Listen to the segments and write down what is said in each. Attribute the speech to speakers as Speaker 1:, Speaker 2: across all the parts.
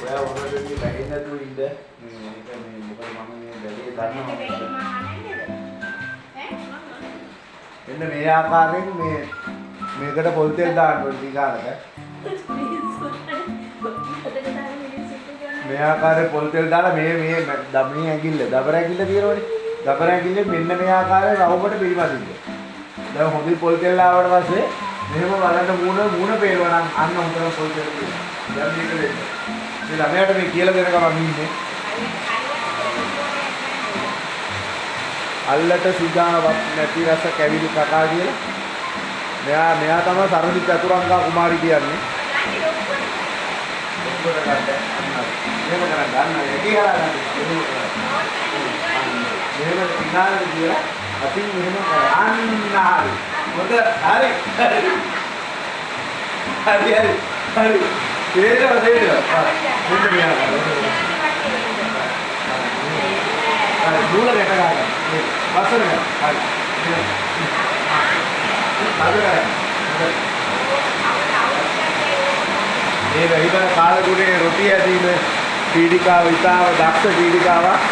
Speaker 1: ඔයා ඔරදෙන්නේ බැහැ නැතුව ඉන්න. මේක මේ මොකද මම මේ බැලේ දන්නවා. එන්න මේ ආකාරයෙන් මේකට පොල් තෙල් දාන්න ඕනේ ටිකාලක. මේ ආකාරයේ පොල් තෙල් දාලා මේ ඇඟිල්ල දබර ඇඟිල්ල තියෙනවනේ. දබර ඇඟිල්ලේ මෙන්න මේ ආකාරයේ රවුමට පිළිපදින්න. දැන් හොඳින් පොල් තෙල් ආවට පස්සේ මෙහෙම බලන්න මූණ පේනවා නම් අන්න හොඳට පොල් තෙල් තියෙනවා. දැන් මේක දෙන්න. මේ ළමයාට මේ කියලා දෙන ගමන් ඉන්නේ. අල්ලට සිගාවක් නැති රස කැවිලි කකා කියලා. මෙයා තමයි සරලි චතුරංගා කුමාරි කියන්නේ. ඔක්කොම ගන්න. මෙහෙම කරන් ගන්න. ඒකේ හරහා ගන්න. මෙහෙම ඉනාලේ කියලා අතින් මෙහෙම කරන් හරි. මොකද හරි. හරි. තේරෙනවද? මෙන්න මෙයා. හරි නූල ගැට ගන්න. වසර ගන්න. හරි. මේ රහිතන කාලගුණේ රොටි ඇදීම පීඩිකාව ඉතාම දක්ෂ පීඩිකාවක්.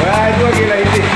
Speaker 1: ඔයා හිතුවා කියලා ඉතින්.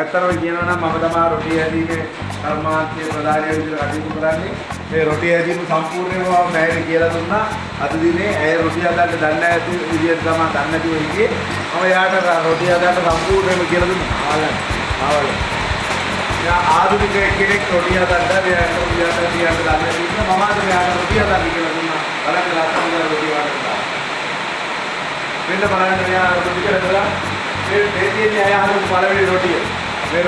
Speaker 1: ඇත්තටම කියනවා නම් මම තමයි රොටි හැදීමේ කර්මාන්තයේ ප්‍රධානී විදිහට කටයුතු කරන්නේ. මේ රොටි හැදීම සම්පූර්ණයෙන්ම මම මෑණි කියලා දුන්නා. අද දිනේ ඇය රොටි හදන්න දන්නේ නැති විදිහට තමයි දන්නේ නැතිව ඉන්නේ. මම යාට රොටි හදන්න සම්පූර්ණයෙන්ම කියලා දුන්නා. ආවල. යා ආධුනික කෙනෙක් රොටි හදන්න මෙයාට රොටි හදන්න දන්නේ නැති නිසා මම අද මෙයාට රොටි හදන්න කියලා දුන්නා. බලන්න ලස්සන රොටි වඩනවා. මෙන්න බලන්න මෙයා රොටි කරලා මේ තියෙන්නේ අය අහන පළවෙනි රොටිය. මේ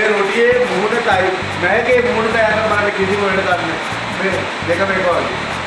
Speaker 1: රොටියේ මුහුණටයි මෑගේ මුහුණට යන බලන්න කිසිම වෙනසක් නැහැ. මේ දෙකම එක වගේ.